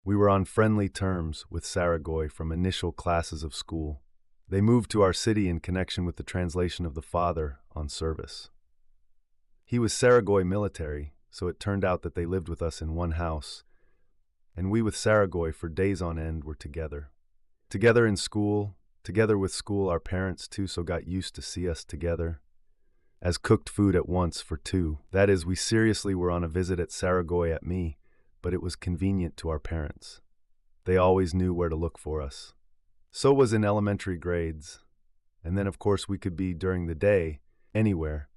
We were on friendly terms with Saragoy from initial classes of school. They moved to our city in connection with the translation of the father on service. He was Saragoy military, so it turned out that they lived with us in one house, and we with Saragoy for days on end were together. Together in school, together with school, our parents too so got used to see us together. As cooked food at once for two. That is, we seriously were on a visit at Saragoy at me, but it was convenient to our parents. They always knew where to look for us. So was in elementary grades. And then of course we could be during the day, anywhere.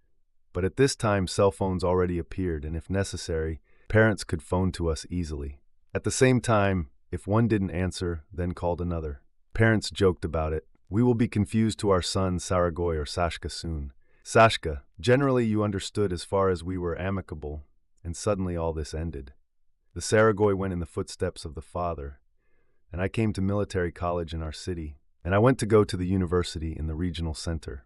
But at this time cell phones already appeared, and if necessary, parents could phone to us easily. At the same time, if one didn't answer, then called another. Parents joked about it. We will be confused to our son Saragoy or Sashka soon. Sashka, generally you understood as far as we were amicable, and suddenly all this ended. The Saragoy went in the footsteps of the father, and I came to military college in our city, and I went to go to the university in the regional center.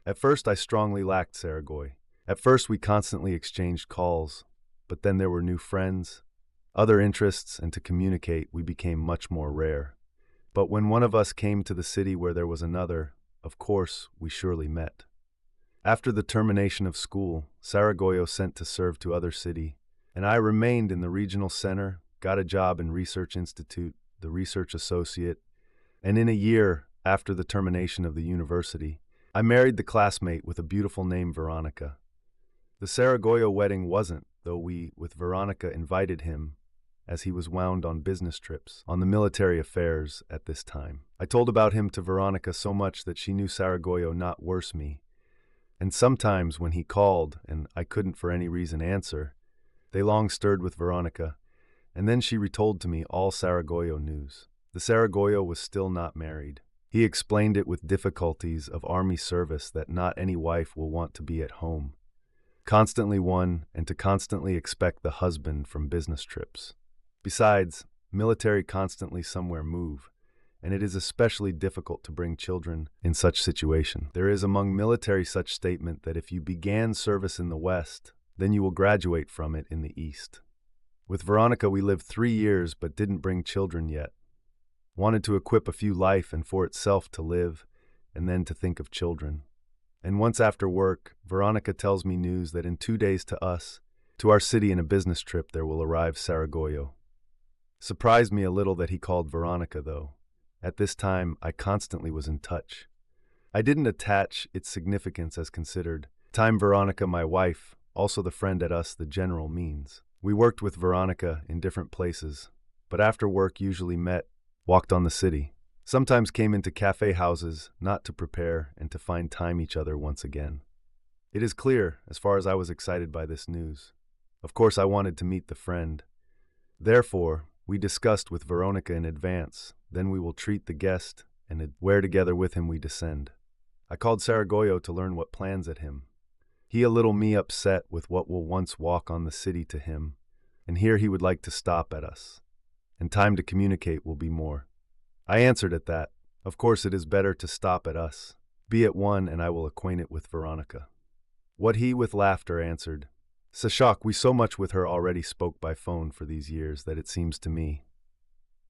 At first I strongly lacked Saragoy. At first we constantly exchanged calls, but then there were new friends, other interests, and to communicate we became much more rare. But when one of us came to the city where there was another, of course, we surely met. After the termination of school, Saragoyo sent to serve to other city, and I remained in the regional center, got a job in Research Institute, the research associate, and in a year after the termination of the university, I married the classmate with a beautiful name Veronica. The Saragoyo wedding wasn't, though we, with Veronica, invited him, as he was wound on business trips, on the military affairs at this time. I told about him to Veronica so much that she knew Saragoyo not worse me, and sometimes when he called, and I couldn't for any reason answer, they long stirred with Veronica, and then she retold to me all Saragoyo news. The Saragoyo was still not married. He explained it with difficulties of army service that not any wife will want to be at home, constantly one, and to constantly expect the husband from business trips. Besides, military constantly somewhere move, and it is especially difficult to bring children in such situation. There is among military such statement that if you began service in the West, then you will graduate from it in the East. With Veronica we lived 3 years but didn't bring children yet. Wanted to equip a few life and for itself to live, and then to think of children. And once after work, Veronica tells me news that in 2 days to us, to our city in a business trip, there will arrive Saragoyo. Surprised me a little that he called Veronica, though. At this time, I constantly was in touch. I didn't attach its significance as considered. Time Veronica, my wife, also the friend at us, the general means. We worked with Veronica in different places, but after work usually met, walked on the city. Sometimes came into cafe houses, not to prepare and to find time each other once again. It is clear, as far as I was excited by this news. Of course I wanted to meet the friend. Therefore, we discussed with Veronica in advance, then we will treat the guest, and where together with him we descend. I called Saragoyo to learn what plans at him. He a little me upset with what will once walk on the city to him, and here he would like to stop at us, and time to communicate will be more. I answered at that, of course it is better to stop at us, be at one and I will acquaint it with Veronica. What he with laughter answered, Sashak, we so much with her already spoke by phone for these years that it seems to me.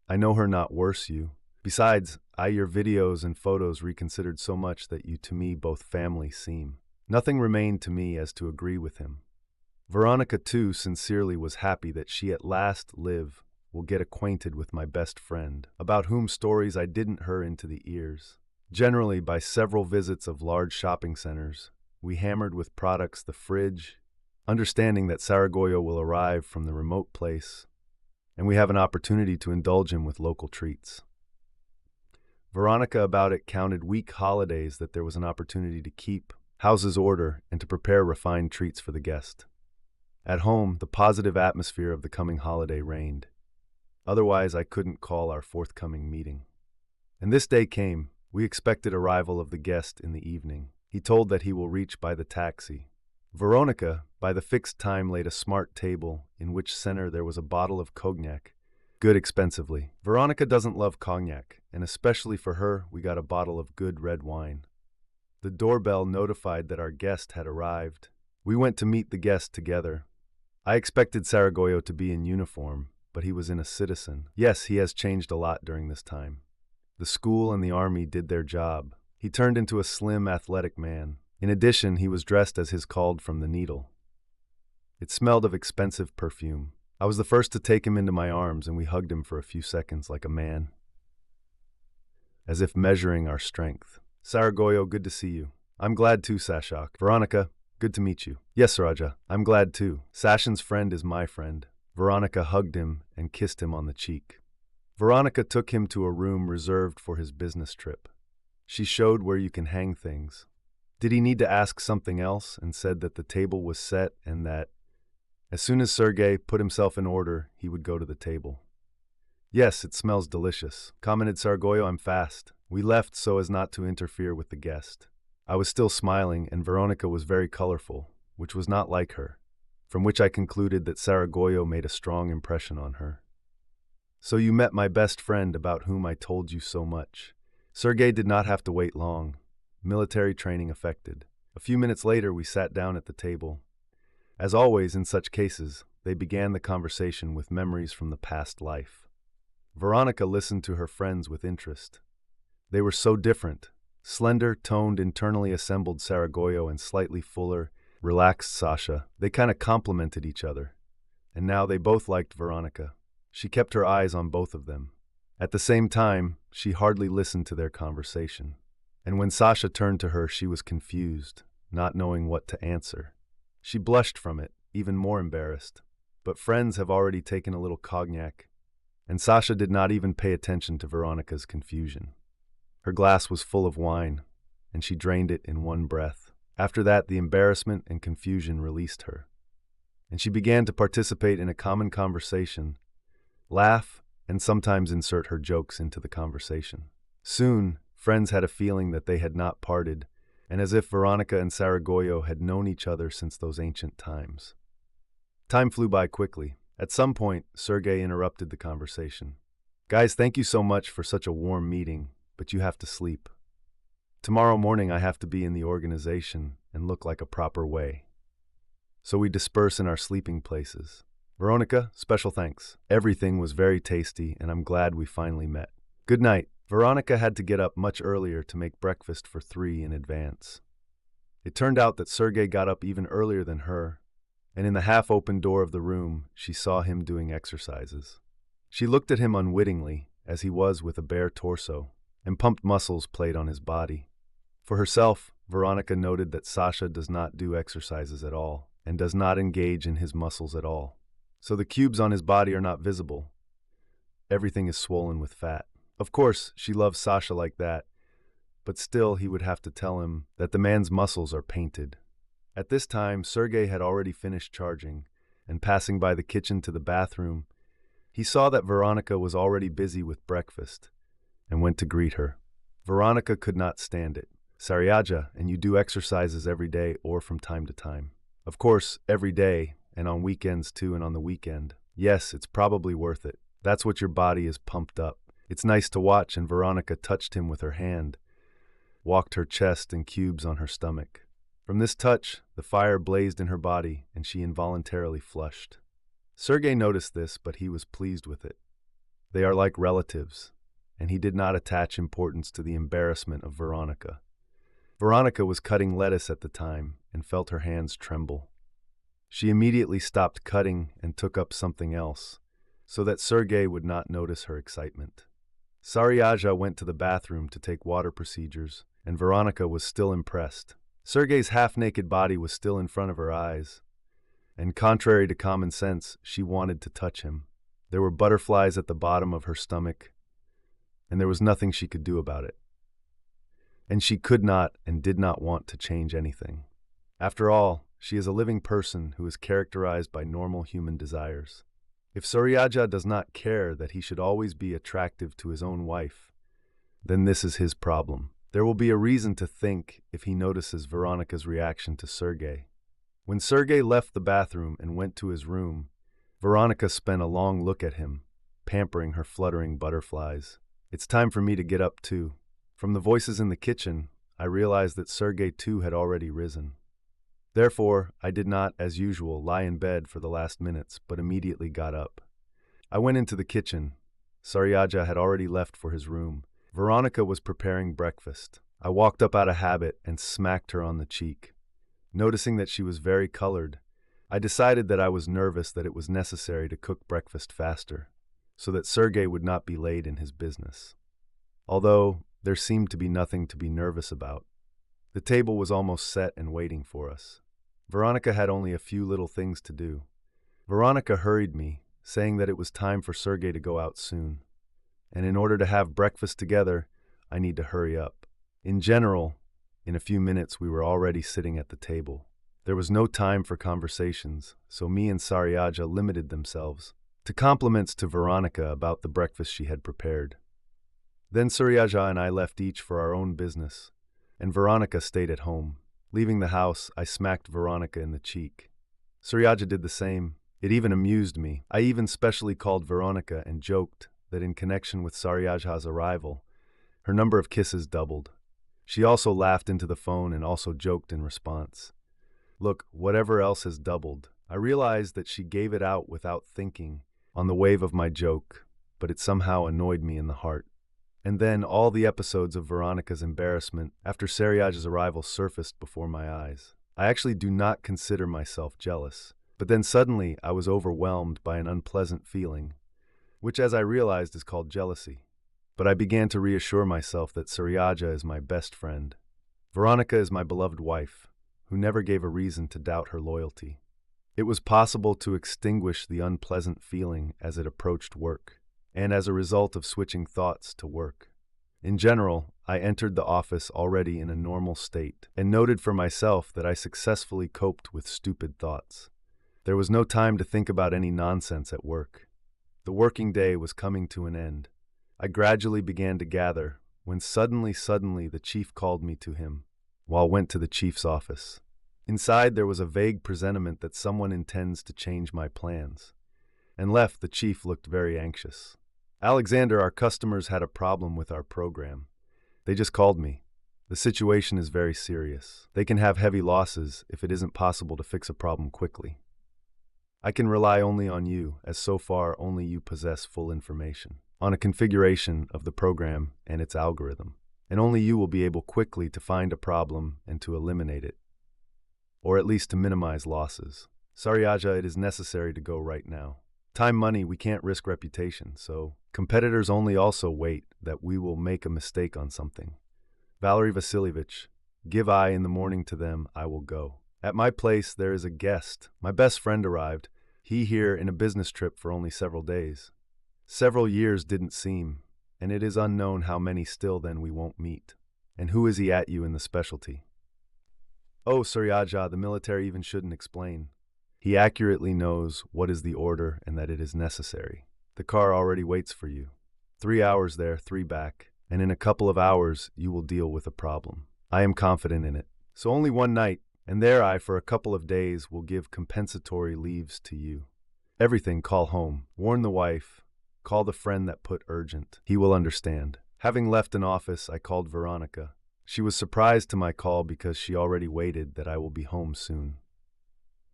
I know her not worse you. Besides, I your videos and photos reconsidered so much that you to me both family seem. Nothing remained to me as to agree with him. Veronica too sincerely was happy that she at last will get acquainted with my best friend, about whom stories I didn't her into the ears. Generally, by several visits of large shopping centers, we hammered with products the fridge, understanding that Saragoyo will arrive from the remote place, and we have an opportunity to indulge him with local treats. Veronica about it counted week holidays that there was an opportunity to keep houses order and to prepare refined treats for the guest. At home, the positive atmosphere of the coming holiday reigned. Otherwise, I couldn't call our forthcoming meeting. And this day came. We expected arrival of the guest in the evening. He told that he will reach by the taxi. Veronica, by the fixed time, laid a smart table in which center there was a bottle of cognac, good expensively. Veronica doesn't love cognac, and especially for her, we got a bottle of good red wine. The doorbell notified that our guest had arrived. We went to meet the guest together. I expected Saragoyo to be in uniform, but he was in a citizen. Yes, he has changed a lot during this time. The school and the army did their job. He turned into a slim, athletic man. In addition, he was dressed as his called from the needle. It smelled of expensive perfume. I was the first to take him into my arms, and we hugged him for a few seconds like a man, as if measuring our strength. Saragoyo, good to see you. I'm glad too, Sashak. Veronica, good to meet you. Yes, Raja, I'm glad too. Sashin's friend is my friend. Veronica hugged him and kissed him on the cheek. Veronica took him to a room reserved for his business trip. She showed where you can hang things. Did he need to ask something else, and said that the table was set and that, as soon as Sergei put himself in order, he would go to the table. Yes, it smells delicious, commented Saragoyo. I'm fast. We left so as not to interfere with the guest. I was still smiling, and Veronica was very colorful, which was not like her, from which I concluded that Saragoyo made a strong impression on her. So you met my best friend about whom I told you so much. Sergei did not have to wait long. Military training effected. A few minutes later, we sat down at the table. As always in such cases, they began the conversation with memories from the past life. Veronica listened to her friends with interest. They were so different. Slender, toned, internally assembled Saragoyo and slightly fuller, relaxed Sasha. They kind of complemented each other. And now they both liked Veronica. She kept her eyes on both of them. At the same time, she hardly listened to their conversation. And when Sasha turned to her, she was confused, not knowing what to answer. She blushed from it, even more embarrassed. But friends have already taken a little cognac, and Sasha did not even pay attention to Veronica's confusion. Her glass was full of wine, and she drained it in one breath. After that, the embarrassment and confusion released her, and she began to participate in a common conversation, laugh, and sometimes insert her jokes into the conversation. Soon, friends had a feeling that they had not parted, and as if Veronica and Saragoyo had known each other since those ancient times. Time flew by quickly. At some point, Sergei interrupted the conversation. Guys, thank you so much for such a warm meeting, but you have to sleep. Tomorrow morning I have to be in the organization and look like a proper way. So we disperse in our sleeping places. Veronica, special thanks. Everything was very tasty, and I'm glad we finally met. Good night. Veronica had to get up much earlier to make breakfast for 3 in advance. It turned out that Sergei got up even earlier than her, and in the half-open door of the room, she saw him doing exercises. She looked at him unwittingly, as he was with a bare torso, and pumped muscles played on his body. For herself, Veronica noted that Sasha does not do exercises at all, and does not engage in his muscles at all. So the cubes on his body are not visible. Everything is swollen with fat. Of course, she loves Sasha like that, but still he would have to tell him that the man's muscles are painted. At this time, Sergei had already finished charging, and passing by the kitchen to the bathroom, he saw that Veronica was already busy with breakfast, and went to greet her. Veronica could not stand it. Saryaja, and you do exercises every day or from time to time. Of course, every day, and on weekends too, and on the weekend. Yes, it's probably worth it. That's what your body is pumped up. It's nice to watch, and Veronica touched him with her hand, walked her chest and cubes on her stomach. From this touch, the fire blazed in her body, and she involuntarily flushed. Sergei noticed this, but he was pleased with it. They are like relatives, and he did not attach importance to the embarrassment of Veronica. Veronica was cutting lettuce at the time, and felt her hands tremble. She immediately stopped cutting and took up something else, so that Sergei would not notice her excitement. Saryaja went to the bathroom to take water procedures, and Veronica was still impressed. Sergei's half-naked body was still in front of her eyes, and contrary to common sense, she wanted to touch him. There were butterflies at the bottom of her stomach, and there was nothing she could do about it. And she could not and did not want to change anything. After all, she is a living person who is characterized by normal human desires. If Saryaja does not care that he should always be attractive to his own wife, then this is his problem. There will be a reason to think if he notices Veronica's reaction to Sergei. When Sergei left the bathroom and went to his room, Veronica spent a long look at him, pampering her fluttering butterflies. It's time for me to get up too. From the voices in the kitchen, I realized that Sergei too had already risen. Therefore, I did not, as usual, lie in bed for the last minutes, but immediately got up. I went into the kitchen. Saryaja had already left for his room. Veronica was preparing breakfast. I walked up out of habit and smacked her on the cheek. Noticing that she was very colored, I decided that I was nervous that it was necessary to cook breakfast faster, so that Sergei would not be late in his business. Although there seemed to be nothing to be nervous about. The table was almost set and waiting for us. Veronica had only a few little things to do. Veronica hurried me, saying that it was time for Sergei to go out soon. And in order to have breakfast together, I need to hurry up. In general, in a few minutes we were already sitting at the table. There was no time for conversations, so me and Saryaja limited themselves to compliments to Veronica about the breakfast she had prepared. Then Saryaja and I left each for our own business, and Veronica stayed at home. Leaving the house, I smacked Veronica in the cheek. Saryaja did the same. It even amused me. I even specially called Veronica and joked that in connection with Saryaja's arrival, her number of kisses doubled. She also laughed into the phone and also joked in response. Look, whatever else has doubled. I realized that she gave it out without thinking, on the wave of my joke, but it somehow annoyed me in the heart. And then all the episodes of Veronica's embarrassment after Saryaja's arrival surfaced before my eyes. I actually do not consider myself jealous, but then suddenly I was overwhelmed by an unpleasant feeling, which as I realized is called jealousy. But I began to reassure myself that Saryaja is my best friend. Veronica is my beloved wife, who never gave a reason to doubt her loyalty. It was possible to extinguish the unpleasant feeling as it approached work, and as a result of switching thoughts to work. In general, I entered the office already in a normal state, and noted for myself that I successfully coped with stupid thoughts. There was no time to think about any nonsense at work. The working day was coming to an end. I gradually began to gather, when suddenly the chief called me to him, while went to the chief's office. Inside there was a vague presentiment that someone intends to change my plans. And left, the chief looked very anxious. Alexander, our customers had a problem with our program. They just called me. The situation is very serious. They can have heavy losses if it isn't possible to fix a problem quickly. I can rely only on you, as so far only you possess full information on a configuration of the program and its algorithm, and only you will be able quickly to find a problem and to eliminate it, or at least to minimize losses. Saryaja, it is necessary to go right now. Time, money, we can't risk reputation, so competitors only also wait that we will make a mistake on something. Valery Vasilievich, give I in the morning to them, I will go. At my place there is a guest. My best friend arrived. He here in a business trip for only several days. Several years didn't seem, and it is unknown how many still then we won't meet. And who is he at you in the specialty? Oh, Saryaja, the military even shouldn't explain. He accurately knows what is the order and that it is necessary. The car already waits for you. 3 hours there, 3 back, and in a couple of hours you will deal with a problem. I am confident in it. So only one night, and there I, for a couple of days, will give compensatory leaves to you. Everything, call home, warn the wife, call the friend that put urgent. He will understand. Having left an office, I called Veronica. She was surprised to my call because she already waited that I will be home soon.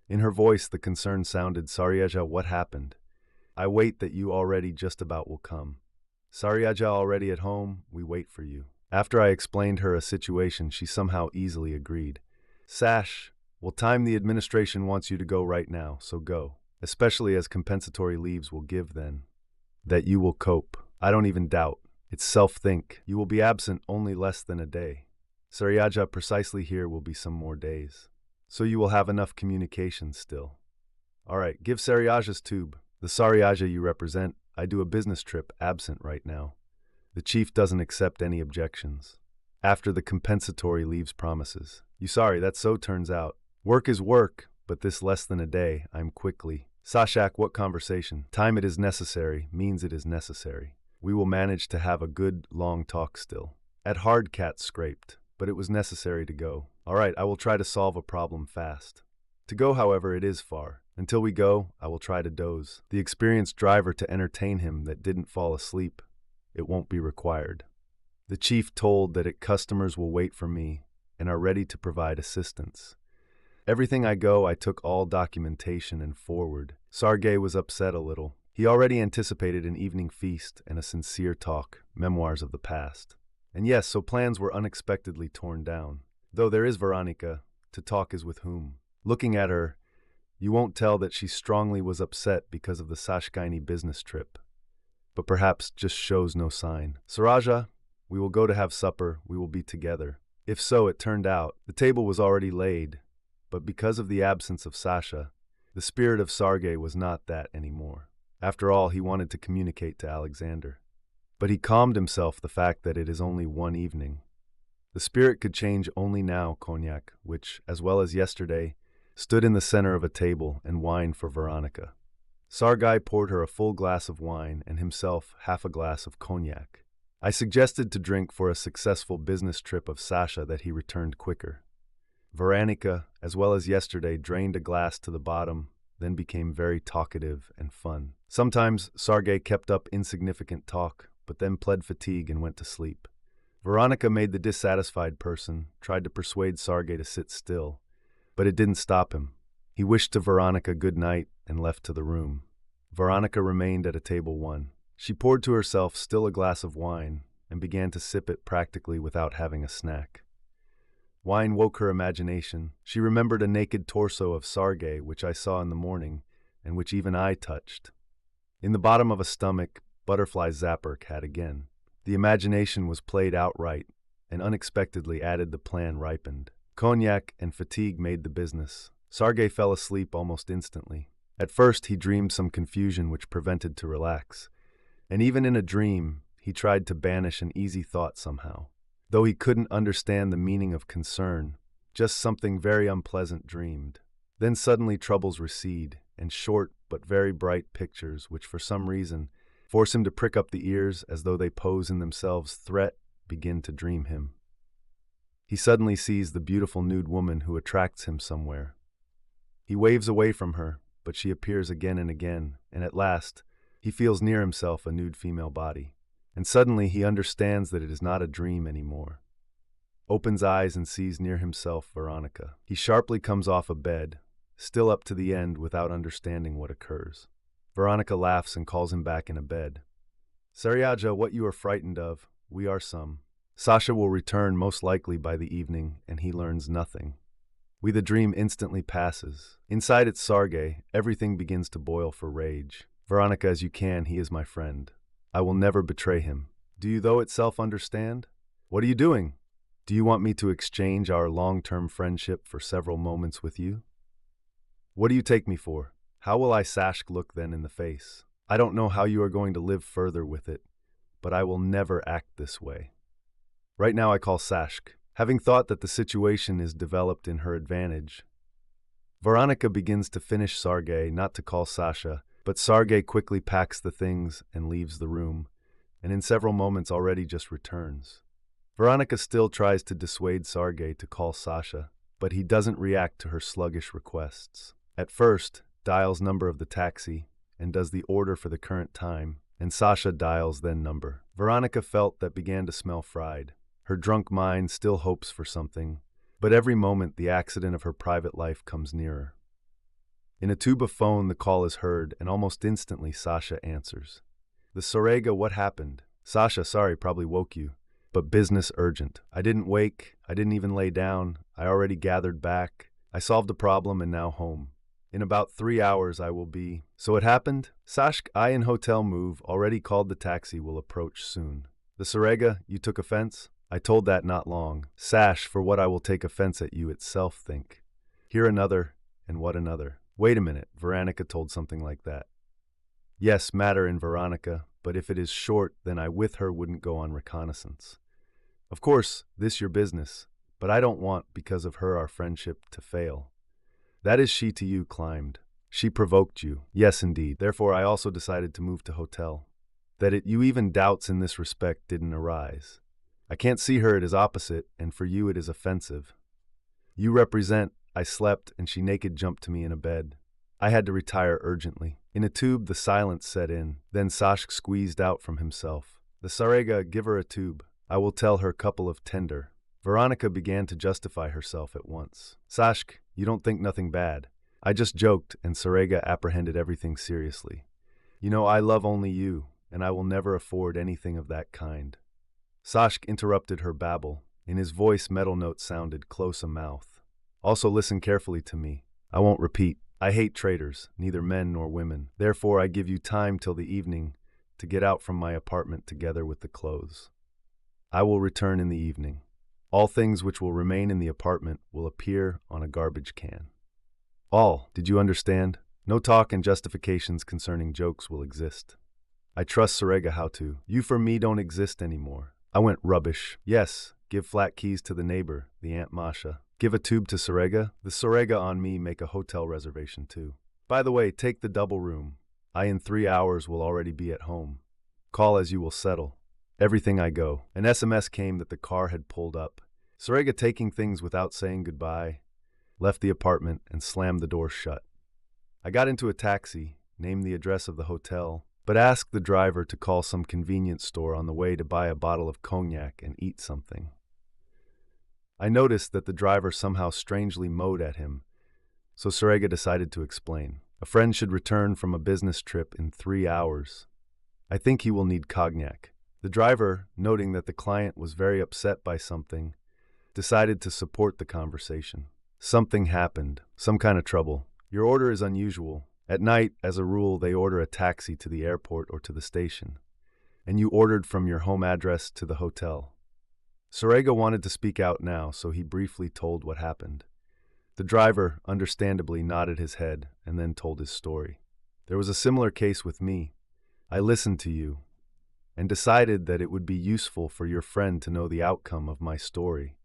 In her voice the concern sounded, Saryaja, what happened? I wait that you already just about will come. Saryaja already at home, we wait for you. After I explained her a situation, she somehow easily agreed. Sash, well, time the administration wants you to go right now, so go. Especially as compensatory leaves will give then. That you will cope. I don't even doubt. It's self-think. You will be absent only less than a day. Saryaja, precisely here will be some more days. So you will have enough communication still. All right, give Saryaja's tube. The Saryaja you represent, I do a business trip, absent right now. The chief doesn't accept any objections. After the compensatory leaves promises. You sorry, that so turns out. Work is work, but this less than a day, I'm quickly. Sashak, what conversation? Time it is necessary, means it is necessary. We will manage to have a good, long talk still. At hard cat scraped, but it was necessary to go. All right, I will try to solve a problem fast. To go, however, it is far. Until we go, I will try to doze. The experienced driver to entertain him that didn't fall asleep. It won't be required. The chief told that customers will wait for me and are ready to provide assistance. Everything I took all documentation and forward. Sergei was upset a little. He already anticipated an evening feast and a sincere talk, memoirs of the past. And yes, so plans were unexpectedly torn down. Though there is Veronica, to talk is with whom. Looking at her, you won't tell that she strongly was upset because of the Sashkaini business trip, but perhaps just shows no sign. Saraja, we will go to have supper, we will be together. If so, it turned out, the table was already laid, but because of the absence of Sasha, the spirit of Sergei was not that anymore. After all, he wanted to communicate to Alexander. But he calmed himself the fact that it is only one evening. The spirit could change only now. Cognac, which, as well as yesterday, stood in the center of a table, and wine for Veronica. Sergei poured her a full glass of wine and himself half a glass of cognac. I suggested to drink for a successful business trip of Sasha that he returned quicker. Veronica, as well as yesterday, drained a glass to the bottom, then became very talkative and fun. Sometimes Sergei kept up insignificant talk, but then pled fatigue and went to sleep. Veronica made the dissatisfied person, tried to persuade Sergei to sit still, but it didn't stop him. He wished to Veronica good night and left to the room. Veronica remained at a table one. She poured to herself still a glass of wine and began to sip it practically without having a snack. Wine woke her imagination. She remembered a naked torso of Sergei, which I saw in the morning, and which even I touched. In the bottom of a stomach, butterfly Zapperk had again. The imagination was played outright, and unexpectedly added the plan ripened. Cognac and fatigue made the business. Sergei fell asleep almost instantly. At first he dreamed some confusion which prevented to relax, and even in a dream he tried to banish an easy thought somehow. Though he couldn't understand the meaning of concern, just something very unpleasant dreamed. Then suddenly troubles recede, and short but very bright pictures, which for some reason force him to prick up the ears as though they pose in themselves threat, begin to dream him. He suddenly sees the beautiful nude woman who attracts him somewhere. He waves away from her, but she appears again and again, and at last he feels near himself a nude female body. And suddenly he understands that it is not a dream anymore. Opens eyes and sees near himself Veronica. He sharply comes off a bed, still up to the end without understanding what occurs. Veronica laughs and calls him back in a bed. Saryaja, what you are frightened of, we are some. Sasha will return most likely by the evening, and he learns nothing. The dream instantly passes. Inside its Sergei, everything begins to boil for rage. Veronica, as you can, he is my friend. I will never betray him. Do you though itself understand? What are you doing? Do you want me to exchange our long-term friendship for several moments with you? What do you take me for? How will I Sashk look then in the face? I don't know how you are going to live further with it, but I will never act this way. Right now I call Sashk, having thought that the situation is developed in her advantage. Veronica begins to finish Sergei, not to call Sasha, but Sergei quickly packs the things and leaves the room, and in several moments already just returns. Veronica still tries to dissuade Sergei to call Sasha, but he doesn't react to her sluggish requests. At first, dials number of the taxi and does the order for the current time, and Sasha dials then number. Veronica felt that began to smell fried. Her drunk mind still hopes for something, but every moment the accident of her private life comes nearer. In a tube of phone, the call is heard, and almost instantly Sasha answers. The Sorega, what happened? Sasha, sorry, probably woke you. But business urgent. I didn't wake, I didn't even lay down, I already gathered back. I solved the problem and now home. In about 3 hours I will be. So it happened? Sashk, I in hotel move, already called the taxi, will approach soon. The Sorega, you took offense? I told that not long. Sash, for what I will take offense at you itself think. Here another, and what another. Wait a minute, Veronica told something like that. Yes, matter in Veronica, but if it is short, then I with her wouldn't go on reconnaissance. Of course, this your business, but I don't want, because of her, our friendship to fail. That is she to you climbed. She provoked you. Yes, indeed. Therefore, I also decided to move to hotel. That it you even doubts in this respect didn't arise. I can't see her, it is opposite, and for you it is offensive. You represent, I slept, and she naked jumped to me in a bed. I had to retire urgently. In a tube, the silence set in. Then Sashk squeezed out from himself. The Sarega, give her a tube. I will tell her couple of tender. Veronica began to justify herself at once. Sashk, you don't think nothing bad. I just joked, and Sarega apprehended everything seriously. I love only you, and I will never afford anything of that kind. Sashk interrupted her babble. In his voice, metal notes sounded close a mouth. Also listen carefully to me. I won't repeat. I hate traitors, neither men nor women. Therefore, I give you time till the evening to get out from my apartment together with the clothes. I will return in the evening. All things which will remain in the apartment will appear on a garbage can. All, did you understand? No talk and justifications concerning jokes will exist. I trust Sorega how to. You for me don't exist anymore. I went rubbish. Yes, give flat keys to the neighbor, the Aunt Masha. Give a tube to Sorega. The Sorega on me make a hotel reservation too. By the way, take the double room. I in 3 hours will already be at home. Call as you will settle. Everything I go. An SMS came that the car had pulled up. Sorega, taking things without saying goodbye, left the apartment and slammed the door shut. I got into a taxi, named the address of the hotel, but asked the driver to call some convenience store on the way to buy a bottle of cognac and eat something. I noticed that the driver somehow strangely mowed at him, so Sorega decided to explain. A friend should return from a business trip in 3 hours. I think he will need cognac. The driver, noting that the client was very upset by something, decided to support the conversation. Something happened, some kind of trouble. Your order is unusual. At night, as a rule, they order a taxi to the airport or to the station, and you ordered from your home address to the hotel. Sorega wanted to speak out now, so he briefly told what happened. The driver, understandably, nodded his head and then told his story. There was a similar case with me. I listened to you and decided that it would be useful for your friend to know the outcome of my story,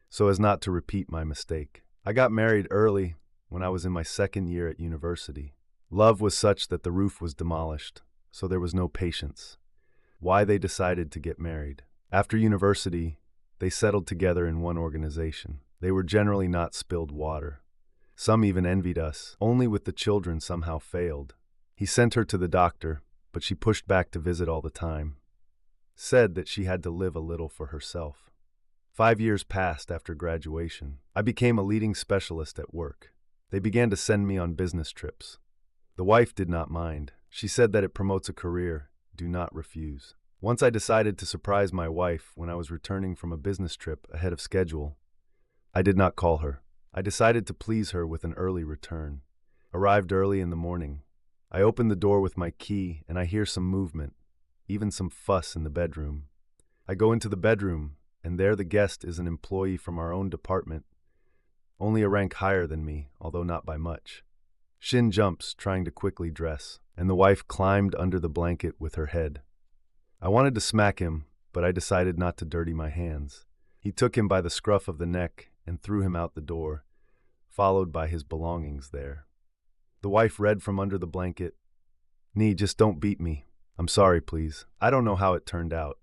so as not to repeat my mistake. I got married early, when I was in my 2nd year at university. Love was such that the roof was demolished, so there was no patience. Why they decided to get married. After university, they settled together in one organization. They were generally not spilled water. Some even envied us. Only with the children somehow failed. He sent her to the doctor, but she pushed back to visit all the time. Said that she had to live a little for herself. 5 years passed after graduation. I became a leading specialist at work. They began to send me on business trips. The wife did not mind. She said that it promotes a career. Do not refuse. Once I decided to surprise my wife when I was returning from a business trip ahead of schedule. I did not call her. I decided to please her with an early return. Arrived early in the morning. I opened the door with my key and I hear some movement, even some fuss in the bedroom. I go into the bedroom and there the guest is an employee from our own department, only a rank higher than me, although not by much. Shin jumps, trying to quickly dress, and the wife climbed under the blanket with her head. I wanted to smack him, but I decided not to dirty my hands. He took him by the scruff of the neck and threw him out the door, followed by his belongings there. The wife read from under the blanket, "Nee, just don't beat me. I'm sorry, please. I don't know how it turned out.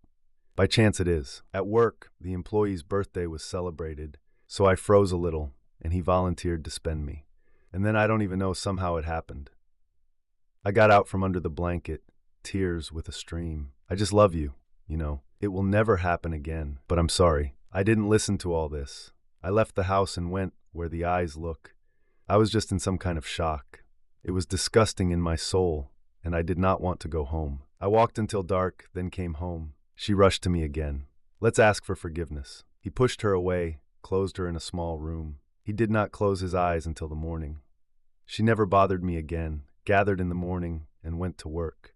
By chance it is. At work, the employee's birthday was celebrated, so I froze a little, and he volunteered to spend me. And then I don't even know, somehow it happened. I got out from under the blanket, tears with a stream. I just love you, you know. It will never happen again, but I'm sorry. I didn't listen to all this. I left the house and went where the eyes look. I was just in some kind of shock. It was disgusting in my soul, and I did not want to go home. I walked until dark, then came home. She rushed to me again. Let's ask for forgiveness. He pushed her away, closed her in a small room. He did not close his eyes until the morning. She never bothered me again, gathered in the morning, and went to work.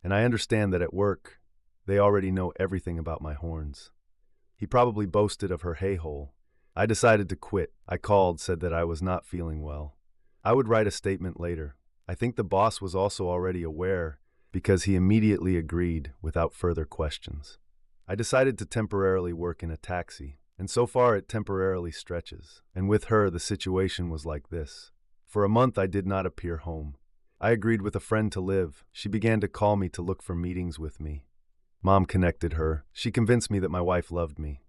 And I understand that at work, they already know everything about my horns. He probably boasted of her hay-hole. I decided to quit. I called, said that I was not feeling well. I would write a statement later. I think the boss was also already aware because he immediately agreed without further questions. I decided to temporarily work in a taxi, and so far it temporarily stretches. And with her, the situation was like this. For a month I did not appear home. I agreed with a friend to live. She began to call me to look for meetings with me. Mom connected her. She convinced me that my wife loved me.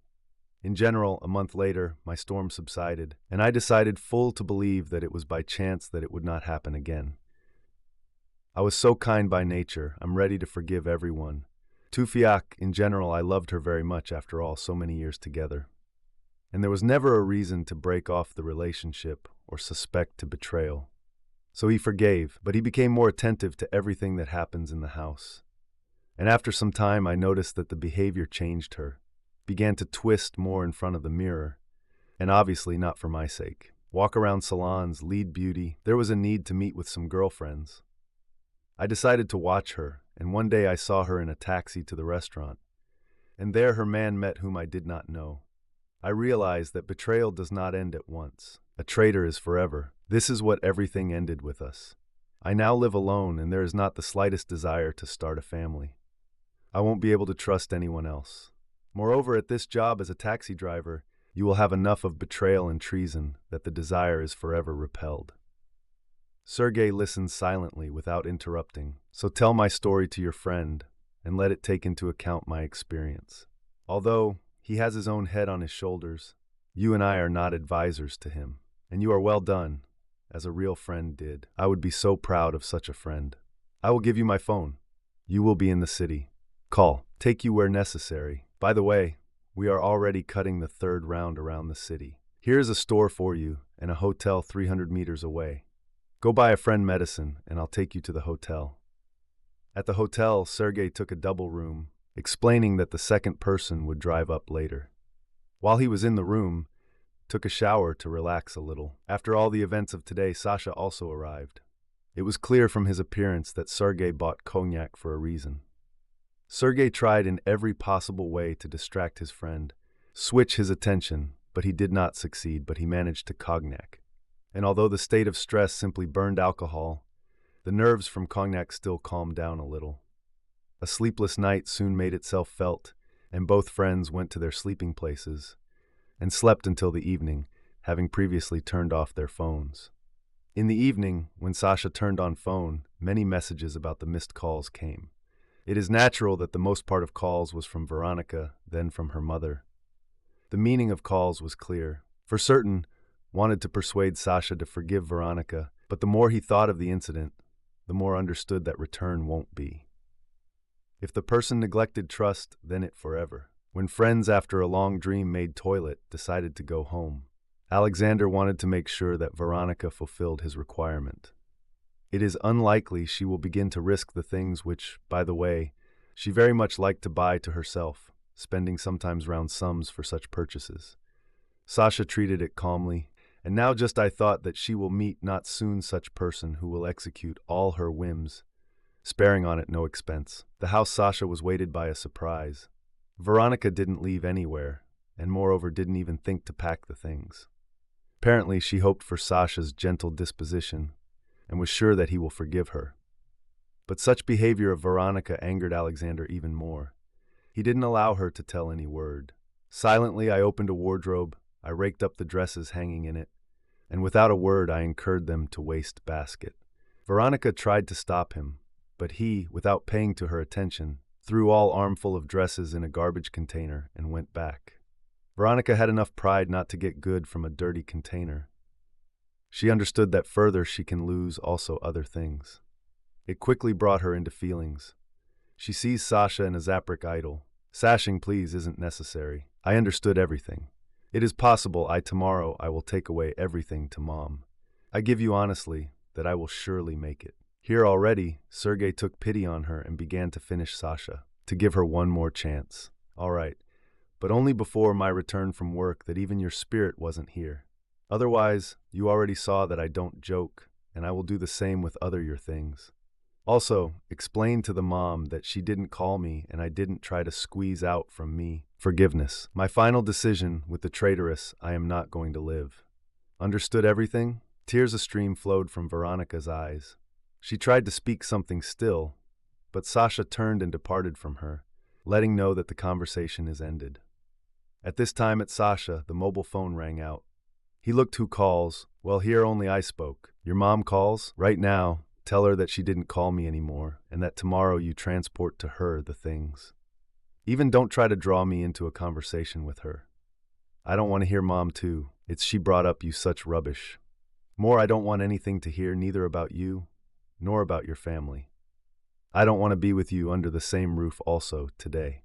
In general, a month later, my storm subsided, and I decided full to believe that it was by chance that it would not happen again. I was so kind by nature, I'm ready to forgive everyone. Tufiak, in general, I loved her very much after all, so many years together. And there was never a reason to break off the relationship or suspect to betrayal. So he forgave, but he became more attentive to everything that happens in the house. And after some time, I noticed that the behavior changed her, began to twist more in front of the mirror, and obviously not for my sake. Walk around salons, lead beauty. There was a need to meet with some girlfriends. I decided to watch her, and one day I saw her in a taxi to the restaurant. And there her man met whom I did not know. I realized that betrayal does not end at once. A traitor is forever. This is what everything ended with us. I now live alone, and there is not the slightest desire to start a family. I won't be able to trust anyone else. Moreover, at this job as a taxi driver, you will have enough of betrayal and treason that the desire is forever repelled. Sergei listened silently without interrupting. So tell my story to your friend, and let it take into account my experience. Although he has his own head on his shoulders, you and I are not advisors to him, and you are well done, as a real friend did. I would be so proud of such a friend. I will give you my phone. You will be in the city. Call. Take you where necessary. By the way, we are already cutting the third round around the city. Here is a store for you and a hotel 300 meters away. Go buy a friend medicine, and I'll take you to the hotel. At the hotel, Sergei took a double room, explaining that the second person would drive up later. While he was in the room, took a shower to relax a little. After all the events of today, Sasha also arrived. It was clear from his appearance that Sergei bought cognac for a reason. Sergei tried in every possible way to distract his friend, switch his attention, but he did not succeed, but he managed to cognac. And although the state of stress simply burned alcohol, the nerves from cognac still calmed down a little. A sleepless night soon made itself felt, and both friends went to their sleeping places and slept until the evening, having previously turned off their phones. In the evening, when Sasha turned on phone, many messages about the missed calls came. It is natural that the most part of calls was from Veronica, then from her mother. The meaning of calls was clear. For certain, wanted to persuade Sasha to forgive Veronica, but the more he thought of the incident, the more understood that return won't be. If the person neglected trust, then it forever. When friends after a long dream made toilet decided to go home, Alexander wanted to make sure that Veronica fulfilled his requirement. It is unlikely she will begin to risk the things which, by the way, she very much liked to buy to herself, spending sometimes round sums for such purchases. Sasha treated it calmly, and now just I thought that she will meet not soon such person who will execute all her whims, sparing on it no expense. The house Sasha was waited by a surprise. Veronica didn't leave anywhere, and moreover didn't even think to pack the things. Apparently she hoped for Sasha's gentle disposition, and was sure that he will forgive her. But such behavior of Veronica angered Alexander even more. He didn't allow her to tell any word. Silently I opened a wardrobe, I raked up the dresses hanging in it, and without a word I incurred them to waste basket. Veronica tried to stop him, but he, without paying to her attention, threw all armful of dresses in a garbage container and went back. Veronica had enough pride not to get good from a dirty container. She understood that further she can lose also other things. It quickly brought her into feelings. She sees Sasha in a Zapric idol. Sashing, please, isn't necessary. I understood everything. It is possible tomorrow I will take away everything to Mom. I give you honestly that I will surely make it. Here already, Sergei took pity on her and began to finish Sasha, to give her one more chance. All right, but only before my return from work that even your spirit wasn't here. Otherwise, you already saw that I don't joke, and I will do the same with other your things. Also, explain to the mom that she didn't call me and I didn't try to squeeze out from me forgiveness. My final decision with the traitoress I am not going to live. Understood everything? Tears a stream flowed from Veronica's eyes. She tried to speak something still, but Sasha turned and departed from her, letting know that the conversation is ended. At this time at Sasha, the mobile phone rang out. He looked who calls. Well, here only I spoke. Your mom calls? Right now, tell her that she didn't call me anymore, and that tomorrow you transport to her the things. Even don't try to draw me into a conversation with her. I don't want to hear Mom too. It's she brought up you such rubbish. More, I don't want anything to hear neither about you, nor about your family. I don't want to be with you under the same roof also today.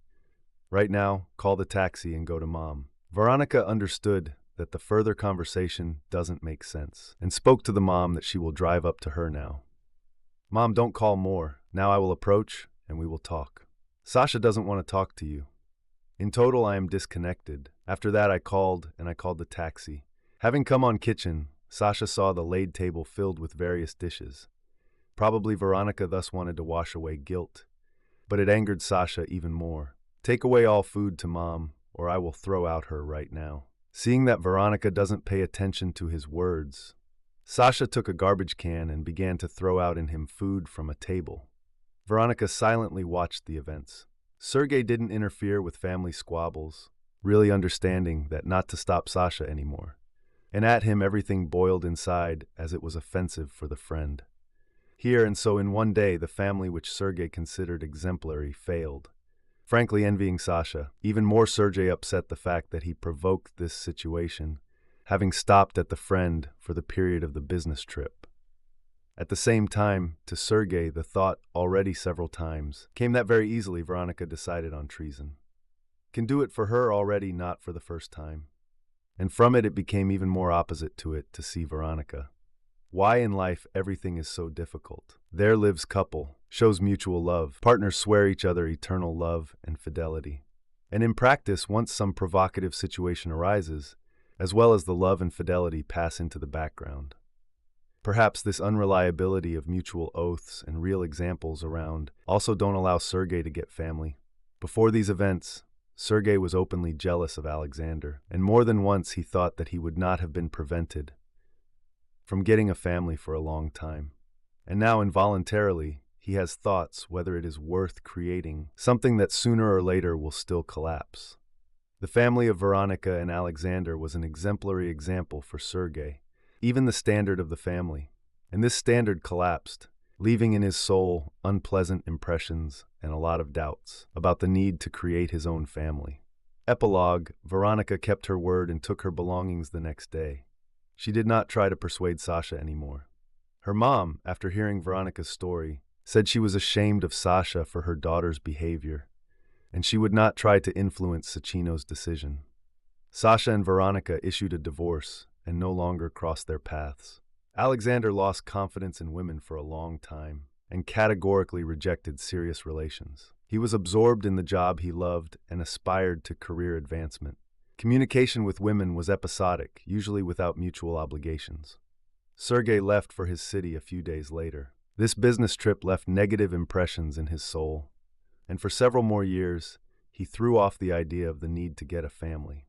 Right now, call the taxi and go to Mom. Veronica understood that the further conversation doesn't make sense, and spoke to the mom that she will drive up to her now. Mom, don't call more. Now I will approach and we will talk. Sasha doesn't want to talk to you. In total, I am disconnected. After that, I called the taxi. Having come on kitchen, Sasha saw the laid table filled with various dishes. Probably Veronica thus wanted to wash away guilt. But it angered Sasha even more. Take away all food to Mom, or I will throw out her right now. Seeing that Veronica doesn't pay attention to his words, Sasha took a garbage can and began to throw out in him food from a table. Veronica silently watched the events. Sergei didn't interfere with family squabbles, really understanding that not to stop Sasha anymore. And at him everything boiled inside as it was offensive for the friend. Here and so in one day the family which Sergei considered exemplary failed. Frankly envying Sasha, even more Sergei upset the fact that he provoked this situation, having stopped at the friend for the period of the business trip. At the same time, to Sergei, the thought, already several times, came that very easily Veronica decided on treason. Can do it for her already, not for the first time. And from it became even more opposite to it to see Veronica. Why in life everything is so difficult? There lives couple, shows mutual love, partners swear each other eternal love and fidelity. And in practice, once some provocative situation arises, as well as the love and fidelity pass into the background. Perhaps this unreliability of mutual oaths and real examples around also don't allow Sergei to get family. Before these events, Sergei was openly jealous of Alexander, and more than once he thought that he would not have been prevented from getting a family for a long time. And now involuntarily, he has thoughts whether it is worth creating something that sooner or later will still collapse. The family of Veronica and Alexander was an exemplary example for Sergei, even the standard of the family. And this standard collapsed, leaving in his soul unpleasant impressions and a lot of doubts about the need to create his own family. Epilogue: Veronica kept her word and took her belongings the next day. She did not try to persuade Sasha anymore. Her mom, after hearing Veronica's story, said she was ashamed of Sasha for her daughter's behavior, and she would not try to influence Sachino's decision. Sasha and Veronica issued a divorce and no longer crossed their paths. Alexander lost confidence in women for a long time and categorically rejected serious relations. He was absorbed in the job he loved and aspired to career advancement. Communication with women was episodic, usually without mutual obligations. Sergei left for his city a few days later. This business trip left negative impressions in his soul, and for several more years, he threw off the idea of the need to get a family.